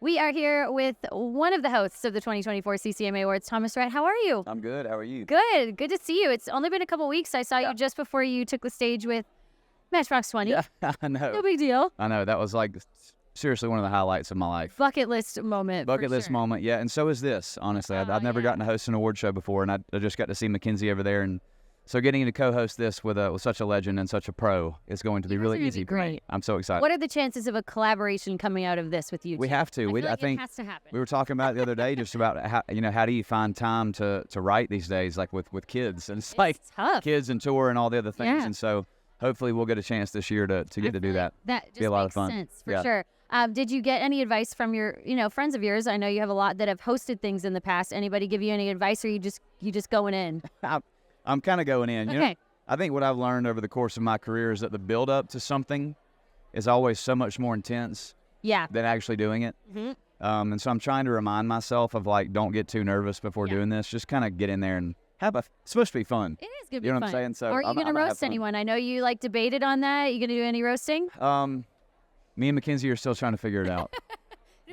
We are here with one of the hosts of the 2024 CCMA Awards, Thomas. Rhett, how are you? I'm good. How are you? Good. Good to see you. It's only been a couple weeks. I saw you just before you took the stage with Matchbox 20. Yeah, I know. No big deal. I know. That was like seriously one of the highlights of my life. Bucket list moment. Bucket list moment, yeah. And so is this, honestly. I've never gotten to host an award show before, and I just got to see Mackenzie over there. And so getting to co-host this with such a legend and such a pro is going to be really easy. Great. I'm so excited. What are the chances of a collaboration coming out of this with you two? We have to. I think I it has to happen. We were talking about it the other day just about how do you find time to write these days, like with kids. And it's like tough. Kids and tour and all the other things. Yeah. And so hopefully we'll get a chance this year to get to do that. That just be a lot makes of fun. sense, for sure. Did you get any advice from your, friends of yours? I know you have a lot that have hosted things in the past. Anybody give you any advice, or you just going in? I'm kind of going in. Okay. I think what I've learned over the course of my career is that the build up to something is always so much more intense than actually doing it. Mm-hmm. And so I'm trying to remind myself of don't get too nervous before doing this. Just kind of get in there and it's supposed to be fun. It is going to be fun. You know what I'm saying? So are you going to roast anyone? I know you debated on that. You going to do any roasting? Me and Mackenzie are still trying to figure it out.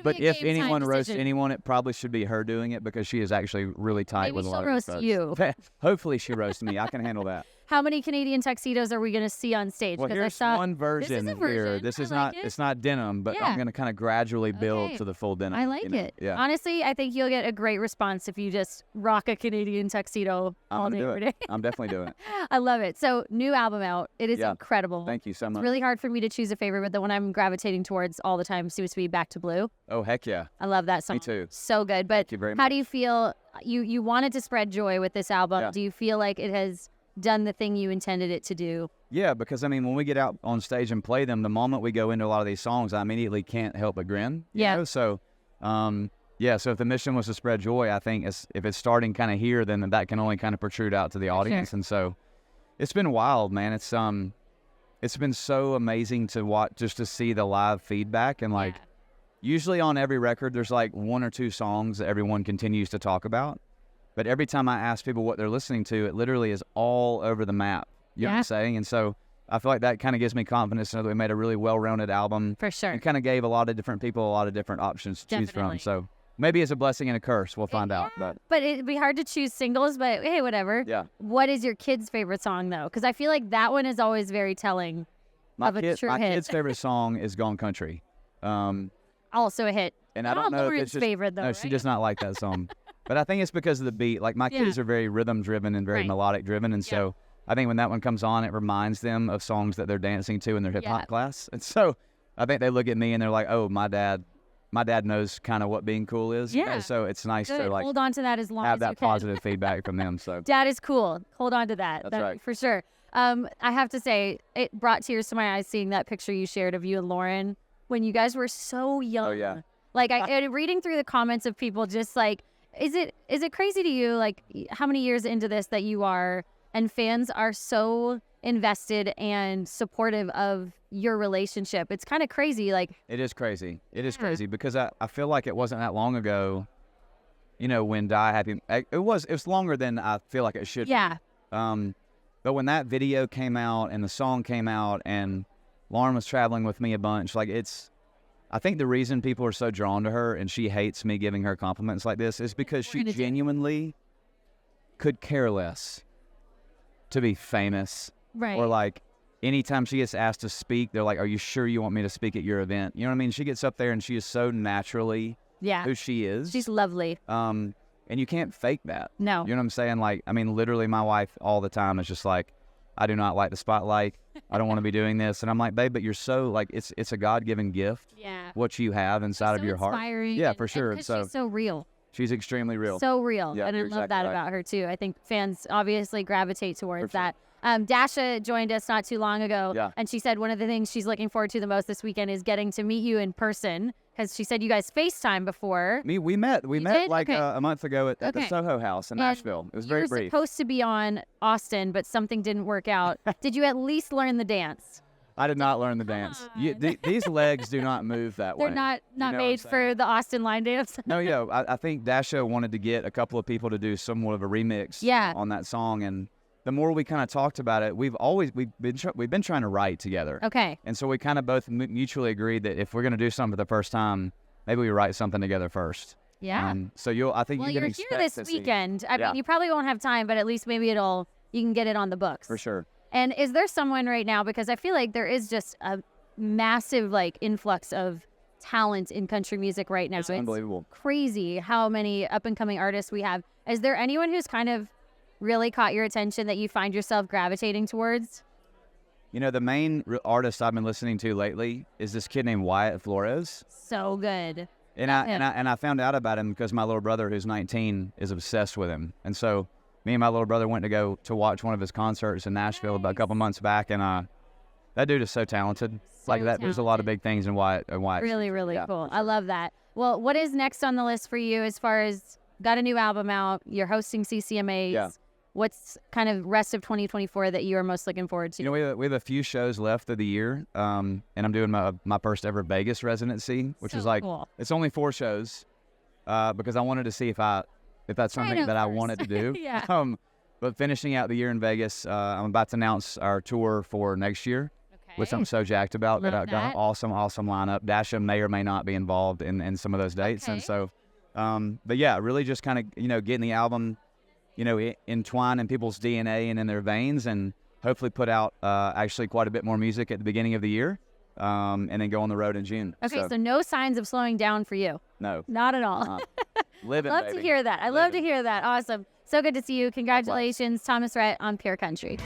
But if anyone roasts anyone, it probably should be her doing it because she is actually really tight with a lot of folks. Maybe she'll roast you. Hopefully she roasts me. I can handle that. How many Canadian tuxedos are we going to see on stage? Well, here's one version here. This is not it's not denim, but I'm going to kind to gradually build to the full denim. I like it. Yeah. Honestly, I think you'll get a great response if you just rock a Canadian tuxedo all day every day. I'm definitely doing it. I love it. So, new album out. It is incredible. Thank you so much. It's really hard for me to choose a favorite, but the one I'm gravitating towards all the time seems to be Back to Blue. Oh, heck yeah. I love that song. Me too. So good. But Thank you very how much. do you feel? You wanted to spread joy with this album. Yeah. Do you feel like it has done the thing you intended it to do? Yeah, because when we get out on stage and play them, the moment we go into a lot of these songs, I immediately can't help but grin. You know? So, so if the mission was to spread joy, I think if it's starting kind of here, then that can only kind of protrude out to the audience. Sure. And so it's been wild, man. It's been so amazing to watch, just to see the live feedback. And usually on every record, there's one or two songs that everyone continues to talk about. But every time I ask people what they're listening to, it literally is all over the map. You know what I'm saying? And so I feel like that kind of gives me confidence to know that we made a really well-rounded album. For sure. And kind of gave a lot of different people a lot of different options to choose from. So maybe it's a blessing and a curse. We'll find out. But it'd be hard to choose singles, but hey, whatever. Yeah. What is your kid's favorite song, though? Because I feel like that one is always very telling of a true hit. My kid's favorite song is Gone Country. Also a hit. And I don't know if it's just, favorite, though, no, right? she does not like that song. But I think it's because of the beat. My kids are very rhythm-driven and very melodic-driven. And so I think when that one comes on, it reminds them of songs that they're dancing to in their hip-hop class. And so I think they look at me and they're like, oh, my dad knows kind of what being cool is. Yeah. So it's nice to hold on to that as long have as that you can. positive feedback from them. So Dad is cool. Hold on to that. That's right. For sure. I have to say, it brought tears to my eyes seeing that picture you shared of you and Lauren when you guys were so young. Oh, yeah. Reading through the comments of people just is it crazy to you, how many years into this that you are, and fans are so invested and supportive of your relationship? It's kind of crazy. It is crazy. It is crazy because I feel like it wasn't that long ago, when Die Happy, it was longer than I feel like it should be. But when that video came out and the song came out and Lauren was traveling with me a bunch, I think the reason people are so drawn to her and she hates me giving her compliments like this is because she genuinely could care less to be famous. Right. Or anytime she gets asked to speak, they're like, are you sure you want me to speak at your event? You know what I mean? She gets up there and she is so naturally who she is. She's lovely. And you can't fake that. No. You know what I'm saying? Literally my wife all the time is just like, I do not like the spotlight. I don't want to be doing this. And I'm like, babe, but you're so it's a God-given gift. Yeah. What you have inside of your heart. Yeah, for sure. And she's so real. She's extremely real. So real. Yeah, and I love that about her too. I think fans obviously gravitate towards that. Dasha joined us not too long ago, and she said one of the things she's looking forward to the most this weekend is getting to meet you in person, because she said you guys FaceTime before. We met a month ago at the Soho House in Nashville. It was very brief. You were supposed to be on Austin, but something didn't work out. Did you at least learn the dance? I did not learn the dance. These legs do not move that way. They're not made for the Austin line dance. No, I think Dasha wanted to get a couple of people to do somewhat of a remix on that song, and the more we kind of talked about it, we've been trying to write together. Okay. And so we kind of both mutually agreed that if we're going to do something for the first time, maybe we write something together first. Yeah. So I think you can expect you're here this weekend. I mean, you probably won't have time, but at least maybe you can get it on the books. For sure. And is there someone right now, because I feel like there is just a massive like influx of talent in country music right now. It's unbelievable. Crazy how many up and coming artists we have. Is there anyone who's kind of really caught your attention that you find yourself gravitating towards? You know, the main artist I've been listening to lately is this kid named Wyatt Flores. So good. And I found out about him because my little brother, who's 19, is obsessed with him. And so me and my little brother went to watch one of his concerts in Nashville about a couple months back, and that dude is so talented. There's a lot of big things in Wyatt. Really, really cool. I love that. Well, what is next on the list for you as far as got a new album out, you're hosting CCMAs? Yeah. What's kind of rest of 2024 that you are most looking forward to? You know, we have a few shows left of the year, and I'm doing my first ever Vegas residency, which is like cool. It's only 4 shows because I wanted to see if that's something that I wanted to do. Yeah. But finishing out the year in Vegas, I'm about to announce our tour for next year, which I'm so jacked about. Got an awesome lineup. Dasha may or may not be involved in some of those dates, and so, but yeah, really just kind of getting the album, entwined in people's DNA and in their veins, and hopefully put out actually quite a bit more music at the beginning of the year, and then go on the road in June. Okay, so no signs of slowing down for you. No, not at all. Living, love baby. to hear that. I love to hear that. Awesome. So good to see you. Congratulations, Thomas Rhett on Pure Country.